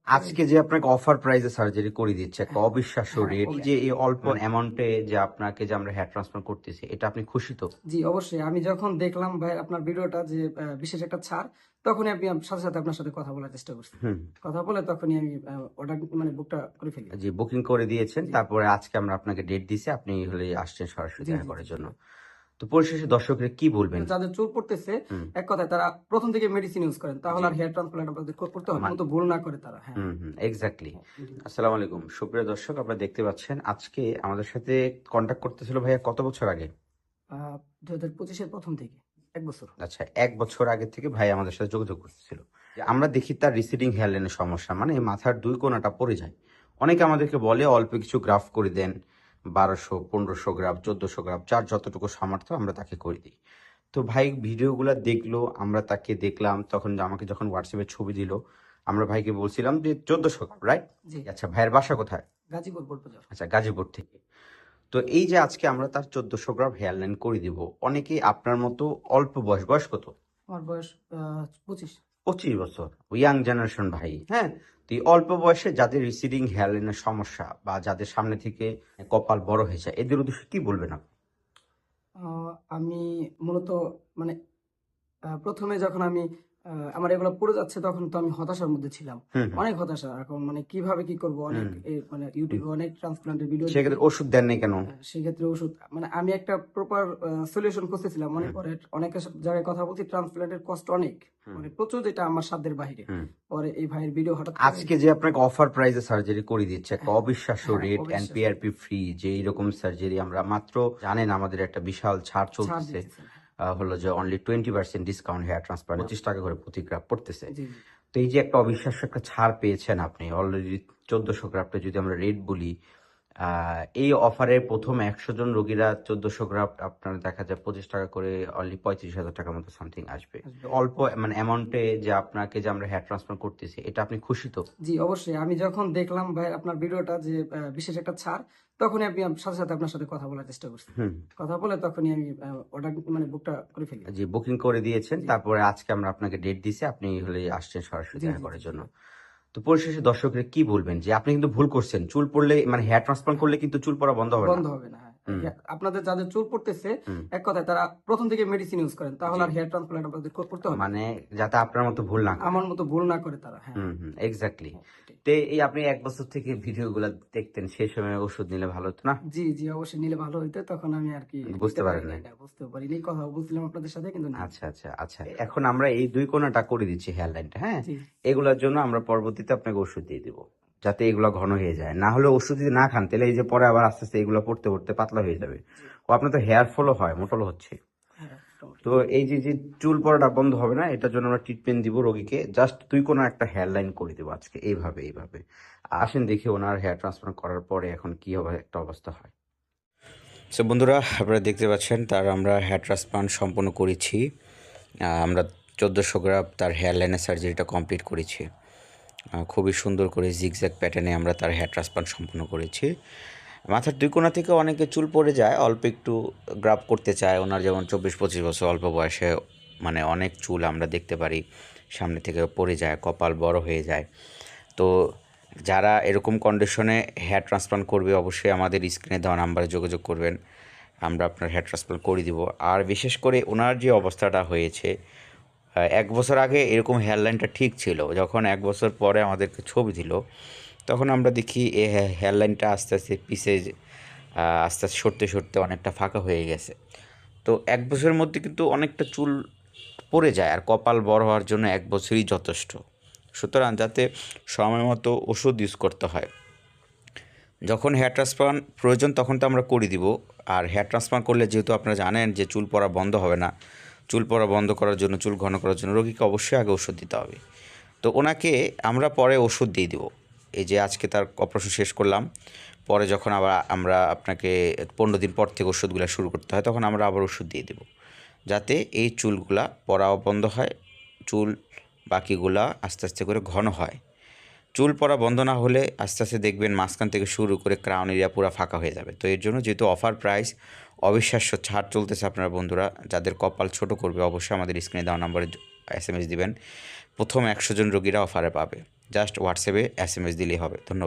আজকে যে আপনাকে অফার প্রাইসে সার্জারি করে দিচ্ছে একটা অবিশ্বাস্য রেট, যে এই অল্প অ্যামাউন্টে যে আপনাকে যে আমরা হেয়ার ট্রান্সপ্লান্ট করতেছি, এটা আপনি খুশি তো? জি, অবশ্যই। আমি যখন দেখলাম ভাই আপনার ভিডিওটা যে বিশেষ একটা ছাড়, তখনই আমি সাথে, সাথে আপনার সাথে কথা বলার চেষ্টা করছি। হুম। কথা বলে তখনই আমি অর্ডার মানে বুকটা করে ফেলি। জি, বুকিং করে দিয়েছেন। জি, তারপরে আজকে আমরা আপনাকে ডেট দিছি। আপনি হলে আসছেন সরাসরি জি, দেখা জি, করার জি। জন্য। তো পরিশেষে দর্শকরা কি বলবেন? যাদের চুল পড়তেছে, হুম, এক কথায় তারা ১ম থেকে মেডিসিন ইউজ করেন। তাহলে জি। আর হেয়ার ট্রান্সপ্লান্ট আপনাদের করতে হবে। মান কোনো তো ভুল না করে তারা। হ্যাঁ, এক্সাক্টলি। হ্যাঁ, জি। আসসালামু আলাইকুম। সুপ্রিয় দর্শক, আপনারা দেখতে পাচ্ছেন আজকে আমাদের সাথে কনট্যাক্ট করতেছিল ভাইয়া কত বছর আগে? আ ২০২৫ এর ১ম থেকে ১ বছর। আচ্ছা, ১ বছর আগে থেকে ভাই আমাদের সাথে যোগাযোগ করতেছিল। যে আমরা দেখি তার রিসিডিং হেয়ার লাইনের সমস্যা। মানে মাথার ২ কোণাটা পড়ে যায়। অনেকে আমাদেরকে বলে অল্প কিছু গ্রাফ করে দেন। ১২০০, ১৫০০ গ্রাফ, ১৪০০ গ্রাফ, যার যতটুকু সামর্থ্য আমরা তাকে করে দিই। তো ভাই ভিডিওগুলা দেখলো, আমরা তাকে দেখলাম। তখন আমাকে যখন WhatsApp এ ছবি দিল, আমরা ভাইকে বলছিলাম যে ১৪০০ গ্রাফ, রাইট? জি, আচ্ছা, ভাইয়ের বাসা কোথায়? গাজীপুর বোলবাজার। আচ্ছা, গাজীপুর থেকে। তো এই যে আজকে আমরা তার ১৪০০ গ্রাম হেয়ার লাইন করে দিব। অনেকেই আপনার মতো অল্প বয়স কত? আমার বয়স ২৫। ২৫ বছর। ইয়াং জেনারেশন ভাই, হ্যাঁ? তো এই অল্প বয়সে যাদের রিসিডিং হেয়ার লাইনের সমস্যা বা যাদের সামনে থেকে কপাল বড় হয়ে যায়, এদের উদ্দেশ্যে কি বলবেন আপনি? আ আমি মূলত মানে ১ম এ যখন আমি আমার এগুলো পড়ে যাচ্ছে তখন তো আমি হতাশার মধ্যে ছিলাম। হুম, হুম, অনেক হতাশা। এখন মানে কিভাবে কি করব? অনেক হুম, মানে হুম। YouTube এ অনেক ট্রান্সপ্লান্ট এর ভিডিও দেখি। সেক্ষেত্রে ওষুধ দেন নাই কেন? সেক্ষেত্রে ওষুধ মানে আমি একটা প্রপার সলিউশন খুঁজতেছিলাম। মনে হুম, পড়ে অনেকের জায়গায় কথা বলছি ট্রান্সপ্লান্ট এর কস্ট অনেক। হুম, মানে প্রচুর, যেটা আমার সাধ্যের বাহিরে। হুম। পরে এই ভাইয়ের ভিডিও হঠাৎ করে আজকে যে আপনাকে অফার প্রাইসে সার্জারি করে দিচ্ছে একটা হ্যাঁ, অবিশ্বাস্য হ্যাঁ, রেট, অবিশ্বাস্য NPRP ফ্রি, যে এইরকম সার্জারি আমরা মাত্র, জানেন আমাদের একটা বিশাল ছাড় ছাড় চলতেছে। দিতেছেন। হ্যাঁ। হলো যে অনলি 20% ডিসকাউন্ট হেয়ার ট্রান্সপ্লান্ট, ৳২৫ করে প্রতি গ্রাফ পড়তেছে। জি, জি। তো এই যে একটা অবিশ্বাস্য একটা ছাড় পেয়েছেন আপনি, অলরেডি ১৪০০ গ্রাফটে যদি আমরা রেট বলি, এই অফারে ১ম ১০০ জন রোগীরা ১৪০০ গ্রাফট আপনার দেখা যায় ৳২৫ করে অনলি ৳৩৫,০০০ মতো সামথিং আসবে। আসবে। অল্প মানে অ্যামাউন্টে যে আপনাকে যে আমরা হেয়ার ট্রান্সপ্লান্ট করতেছি, এটা আপনি খুশি তো? জি, অবশ্যই। আমি যখন দেখলাম ভাই আপনার ভিডিওটা যে বিশেষ একটা ছাড়, তখনই আমি সাথে, সাথে আপনার সাথে কথা বলার চেষ্টা করছি। হুম। কথা বলে তখনই আমি অর্ডার মানে বুকটা করে ফেলি। জি, বুকিং করে দিয়েছেন। জি, তারপরে আজকে আমরা আপনাকে ডেট দিছি। আপনি হলে আসছেন সরাসরি জি, দেখা জি, জি, করার জি। জন্য। তো পরিশেষে দর্শকরা কি বলবেন? যে আপনি কিন্তু ভুল করছেন। চুল পড়লে মানে হেয়ার ট্রান্সপ্লান্ট হ্যাঁ, করলে কিন্তু চুল পড়া বন্ধ হবে না। বন্ধ হবে না। হ্যাঁ। হুম, আপনাদের যাদের চুল পড়তেছে, হুম। এক কথায় তারা ১ম থেকে মেডিসিন ইউজ করেন। তাহলে জি। আর হেয়ার ট্রান্সপ্লান্ট আপনাদের করতে হবে না। মানে যাতে আপনার মতো ভুল না করে। আমার মতো ভুল না করে তারা। হ্যাঁ, এক্সাক্টলি। হ্যাঁ, এটাই। তো এই আপনি ১ বছর থেকে ভিডিওগুলা দেখতেন, সেই সময় ওষুধ নিলে ভালো হতো না? জি, জি, অবশ্যই নিলে ভালো হইতো। তখন আমি আরকি নিতে বুঝতে পারি পারেন নাই নাই। এটা। বুঝতেও পারিনি। কথা বলছিলাম আপনাদের সাথে কিন্তু নেই। আচ্ছা। এখন আমরা এই ২ কোণাটা করে দিচ্ছি হেয়ার লাইনটা, হ্যাঁ? জি, এগুলার জন্য আমরা পরবর্তীতে আপনাকে ওষুধ দিয়ে দিব। যাতে এগুলা ঘন হয়ে যায়। না হলে ওষুধ যদি না খান, তাহলে এই যে পরে আবার আস্তে এগুলা পড়তে পাতলা হয়ে যাবে। জি। ও আপনার তো হেয়ার ফলও হয়, মোটালো হচ্ছে। হ্যাঁ, মোটামুটি। তো এই যে চুল পড়াটা বন্ধ হবে না, এটার জন্য আমরা ট্রিটমেন্ট দিব রোগীকে। জাস্ট ২ কোণার একটা হেয়ার লাইন করে দেব আজকে এইভাবে। আসেন দেখি উনার হেয়ার ট্রান্সপ্লান্ট করার পরে এখন কি হবে একটা অবস্থা হয়। সো বন্ধুরা, আপনারা দেখতে পাচ্ছেন তার আমরা হেয়ার ট্রান্সপ্লান্ট সম্পন্ন করেছি। আমরা ১৪০০ গ্রাম তার হেয়ার লাইনের সার্জারিটা কমপ্লিট করেছি। খুবই সুন্দর করে জিগজ্যাগ প্যাটার্নে আমরা তার হেয়ার ট্রান্সপ্লান্ট সম্পন্ন করেছি। মাথার ২ কোণা থেকে অনেকে চুল পড়ে যায়, অল্প একটু গ্রাফ করতে চায়। ওনার যেমন ২৪-২৫ বছর অল্প বয়সে মানে অনেক চুল আমরা দেখতে পারি সামনে থেকে পড়ে যায়, কপাল বড় হয়ে যায়। তো যারা এরকম কন্ডিশনে হেয়ার ট্রান্সপ্লান্ট করবে, অবশ্যই আমাদের স্ক্রিনে দেওয়া নাম্বারে যোগাযোগ করবেন। আমরা আপনার হেয়ার ট্রান্সপ্লান্ট করে দিব। আর বিশেষ করে ওনার যে অবস্থাটা হয়েছে, ১ বছর আগে এরকম হেয়ার লাইনটা ঠিক ছিল। যখন ১ বছর পরে আমাদেরকে ছবি দিল, তখন আমরা দেখি এ হেয়ার লাইনটা আস্তে পিছে আস্তে সরতে অনেকটা ফাঁকা হয়ে গেছে। তো ১ বছরের মধ্যে কিন্তু অনেকটা চুল পড়ে যায়, আর কপাল বড় হওয়ার জন্য ১ বছরই যথেষ্ট। সুতরাং যাতে সময় মতো ওষুধ ইউজ করতে হয়। যখন হেয়ার ট্রান্সপ্লান্ট প্রয়োজন তখন তো আমরা করে দিব। আর হেয়ার ট্রান্সপ্লান্ট করলে যেহেতু আপনারা জানেন যে চুল পড়া বন্ধ হবে না, চুল পড়া বন্ধ করার জন্য, চুল ঘন করার জন্য রোগীকে অবশ্যই আগে ওষুধ দিতে হবে। তো ওনাকে আমরা পরে ওষুধ দিয়ে দিব। এই যে আজকে তার অপারেশন শেষ করলাম, পরে যখন আবার আমরা আপনাকে ১৫ দিন পর থেকে ওষুধগুলা শুরু করতে হয়, তখন আমরা আবার ওষুধ দিয়ে দেব। যাতে এই চুলগুলা পড়াও বন্ধ হয়, চুল বাকিগুলা আস্তে করে ঘন হয়। চুল পড়া বন্ধ না হলে আস্তে দেখবেন মাঝখান থেকে শুরু করে ক্রাউন এরিয়া পুরো ফাঁকা হয়ে যাবে। তো এর জন্য যেহেতু অফার প্রাইস, অবিশ্বাস্য ছাড় চলতেছে, আপনারা বন্ধুরা যাদের কপাল ছোট করবে অবশ্যই আমাদের স্ক্রিনে দেওয়া নম্বরে SMS দিবেন। প্রথম ১০০ জন রোগীরা অফারে পাবে। জাস্ট হোয়াটসঅ্যাপে SMS দিলেই হবে। ধন্যবাদ।